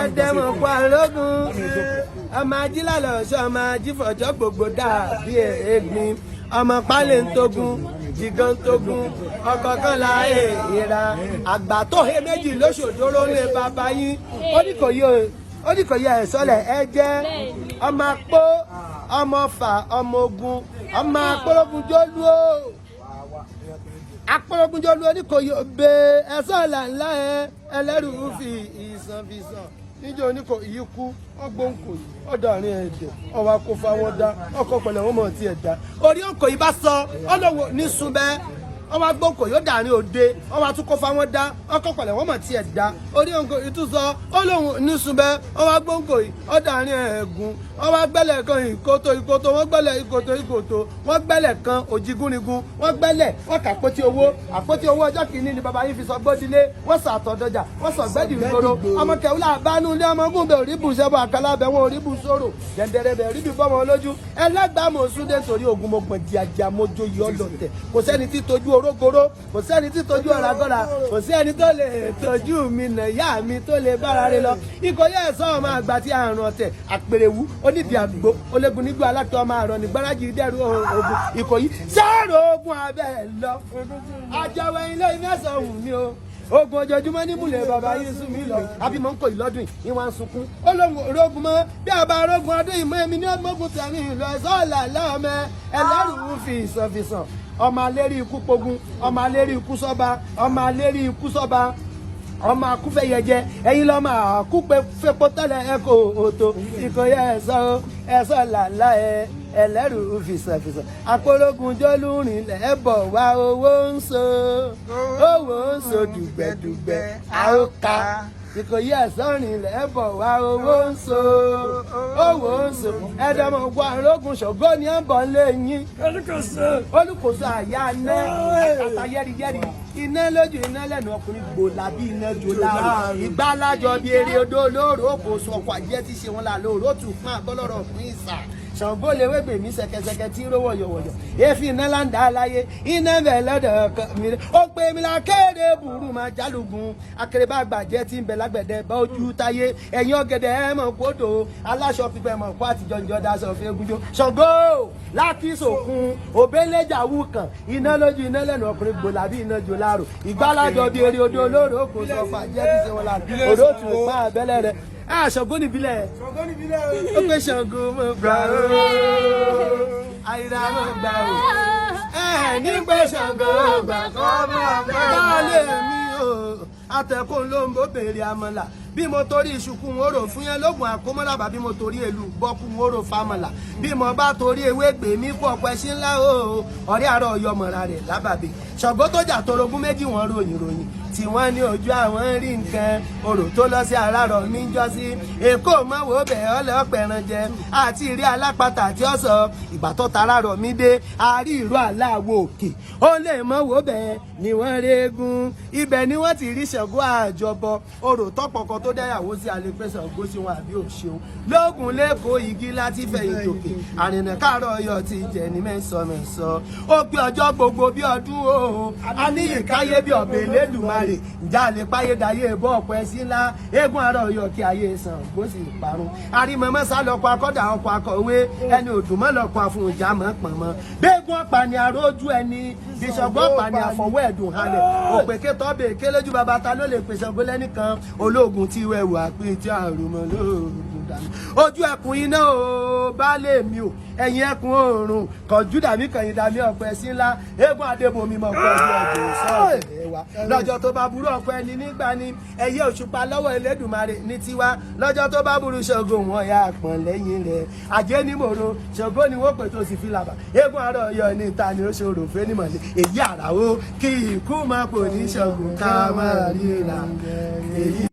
ẹ̀ẹ́dẹ́mọ̀ kó àrógún ọmọ ajílàlọ̀ ọ̀ṣọ́ ọmọ ajífọ̀jọ́ gbogbo dàbí ẹ̀gbin ọmọ pálẹ̀ ń tógun jìgàn tógun ọ̀kọ̀ọ̀kan la èèrà àgbà tó he méjì lóṣòdóró lé bàbá yín ó ní kò yẹ ẹ̀sọ́lẹ̀ ẹ jẹ́ ọmọ apó ọmọ ọfà ọmọ ogun ọmọ apólógun jólúó apọ́lọ́gúnjọ́ ló ní kò yọ bẹ ẹ̀sọ́ ọ̀la ńlá ẹ ẹlẹ́rù fi ìsàn níjọ́ oníkò yìí kú ọgbọ́nkò ọ̀dọ̀ àárín ẹ̀dẹ̀ ọwọ́ kó fáwọn dá ọkọ̀ pẹ̀lẹ́ wọn mọ̀ tí ẹ̀ dá orí òkò yìí bá sọ ọlọ́wọ́ ní sunbẹ́ ọwọ́ agbọ́nkò yóò dàrin òde ọwọ́ àtúkọ̀ fáwọn dá ọkọ̀ pẹ̀lẹ́ wọn mọ̀ tí ẹ̀ dá orí òkò yìí tún sọ ọlọ́wọ́ ní sunbẹ́ ọwọ́ agbọ́nkò yìí ọ̀dàrin ẹ̀gún ọwọ́ agbẹ́lẹ̀ kan ìkòtò wọ́n gbẹ́lẹ̀ ìkòtò wọ́n gbẹ́lẹ̀ kan òjìgúnrigun wọ́n gbẹ́lẹ̀ wọ́n kà àpótí owó ọjọ́ kìíní ni bàbá yìí fi sọ gbódilé wọ́n sọ àtọ̀dọ̀jà wọ́n sọ gbẹ́dì ìgboro ọmọ kẹwùlà àbánú ilé ọmọ gùn bẹ òríbù sẹ́bọ̀ àkàlábẹ̀ wọn òríbù sòrò dẹ̀ndẹ̀rẹ̀ bẹ̀ òríbù bọ́mọ lójú ẹlẹ́gbàá mọ̀ súndé torí ogun mo gbọ̀n jìàjà mojo yọ lọ̀tẹ̀ kò sẹ́ni tí tojú orógoro kò sẹ́ni tí tojú ọ̀ràgọ́ra kò sẹ́ni tó lè tọ́jú mi nà yá mi tó lè bára rẹ lọ ìkòyí ẹ̀sọ́ ọmọ àgbà tí àrùn ọ̀tẹ̀ àpèrèwú onídìí àgbò ológun nígbà alákẹ́ ọmọ àrọ̀ ní gbáradì dẹ́rù ogun ìkòyí sẹ́rọ̀ ogun abẹ́ lọ àjọwẹ̀ ilé ìfẹsọ̀ wù mí o ogun ojoojúmọ́ ní múlẹ̀ bàbá yín sún mi lọ abimọ̀ ń kò yìí lọ́dún yìí wọ́n ń sunkún ó lóun òrógun mọ́ bí àbá arógun ọdún ìmọ̀ èmi ní ọgbọ́gun tẹ̀mí ìlọ ẹ̀sọ́ ọ̀là lọ́mọ ẹlẹ́rù fi ìsọ̀fìsàn ọmọ alérí ikú pogun ọmọ alérí ikú sọ́ba ọmọ alérí ikú sọ́ba ọmọ akúfẹ̀yẹjẹ ẹ̀yin lọ́mọ àkúfẹ̀pọ̀ tẹ́lẹ̀ ẹ̀kọ́ òtò ìkòyẹ ẹ̀sọ́ làlá ẹlẹ́rù fìsàfìsà àpòlógun jólúrin lẹ́bọ̀ wá owó ń so dùgbẹ̀dùgbẹ̀ àókà ìkòyí ẹ̀sọ́rin lẹ́bọ̀ wá owó ń so ẹ̀dọ̀mọ̀ gbọ́ àrógùn ṣògo ní ẹ̀bọ̀ lẹ́yìn olùkóso àyà ná ẹ̀kàtà yẹ́rìyẹ́rì iná lójú iná lẹ́nu ọkùnrin gbòòlà bí iná jòlá ìgbà alájọ bí eré odó olóró kò sọ ọkọ̀ àjẹ́ tí ṣe wọn là lóòró tù fún àbọ́lọ́rọ̀ fún ìsà Ṣàngó lewé gbèmí ṣẹ̀kẹ̀ṣẹ̀kẹ̀ tí rówó yọ̀wọ̀yọ̀ èéfín iná láǹdà aláyé iná bẹ̀ lọ́dọ̀ ọkàn mi ó pè mí la kéde burú máa jálùgùn akérèbá àgbàjẹ́ tí ń bẹ lágbẹ̀dẹ bá ojú táyé ẹ̀yìn ọ̀gẹ̀dẹ̀ ẹ̀ mọ̀ kódò aláṣọ pípẹ́ mọ̀ kó àtijọ́ ìjọ daṣọ fẹ́ gúnjó Ṣàngó láti sòkun òbẹ́lẹ́jà wù kàn iná lójú iná lẹ́nu ọkùnrin gbòòlà bí iná jò láàrò ìgbàlájọ bí eré odó olóró kò sọ fàjẹ́ tí ṣe wọn láàrò òdó tù pa àbẹ́lẹ̀ rẹ̀ Ṣàngó níbílẹ̀ ó pé Ṣàngó mọ̀ gbà ó àyíra mọ̀ gbà ó nígbà Ṣàngó gbà kọ́ mọ̀ gbà ó báàlé mi o àtẹ̀kùn ló ń bó béèrè àmàlà bí mo torí ìṣùkú ń rò fún yẹn lóògùn àkómọ́làbà bí mo torí èlù gbọ́kú ń rò fámọ̀là bí mo bá torí ewé gbè mí pọ̀ pẹ́ sí ńlá o ọ̀rẹ́ àárọ̀ ọyọmọ̀ra rẹ̀ lábàbí Ṣàngó tó jà torogún méjì wọ́n ròyìn tí wọ́n ní ojú àwọn rí nǹkan orò tó lọ sí àràrọ̀ mi jọ sí èkó mọ́wó bẹ̀ ọlọ́pẹ̀ràn jẹ àti ìrí alápatà tí ó sọ ìgbà tó tarárọ̀ mi dé àárí ìró aláwọ̀ òkè ó lè mọ́wó bẹ̀ ni wọ́n régún ibẹ̀ ni wọ́n ti rí Ṣàngó àjọbọ orò tọpọkọ tó dẹ́yàwó sí àlepẹ́ Ṣàngó sí wọn àbí òṣèun lóògùn lẹ́kọ̀ọ́ igi láti fẹ̀yìn tòkè àrìnà káàárọ̀ ọyọ̀ ti jẹ ní mẹ́sàn-án ó pé ọjọ́ gbogbo bí ọdún o a ní ìkáyé bí ọ̀bẹ Elédùmarè ǹjẹ́ àlè páyé dayé bọ́ ọ̀pọ̀ ẹ̀sí ńlá eégún àárọ̀ ọyọ̀ kí ayé Ṣàngó sì parun àrímọ̀mọ́ sá lọ́kọ̀ akọ́dà ọkọ̀ akọ̀wé ẹni òdùmọ̀ lọ́kọ̀ àfún ìjà mọ́ pọ̀nmọ́ béégún ọ̀pá ni àrójú ẹni Ṣàngó ọ̀pá ni àfọwọ́ ẹ̀dùn halẹ̀ òpèké tọ́bẹ̀ kéléjú bàbá ta ló lè pè Ṣàngó lẹ́nìkan ológun tí wẹ̀wù àpín tí àrùmọ̀ lóògùn dànù ojú ẹkùn iná o baálé mi o ẹ̀yìn ẹkùn oòrùn kọjú dàmí kẹyìn dàmí ọ̀pẹ sí ńlá eégún adébòmí mọ̀ pé ọjọ́ ọjọ́ sọ́ọ̀dẹ̀ wa lọ́jọ́ tó bá burú ọ̀pẹ ni nígbà ni ẹ̀yẹ òṣùpá lọ́wọ́ Elédùmarè ní tiwa lọ́jọ́ tó bá burú Ṣàngó wọn ya àpọ̀n lẹ́yìn rẹ̀ àjẹ́ ní mòro Ṣàngó ni wọ́n pè tó sì fi làbà eégún àárọ̀ ọyọ ní ìta ni ó ṣòro fẹ́ ní mọ̀lẹ́ èyí àràwọ̀ kí ikú máa pò ní Ṣàngó ká máa ríra èyí.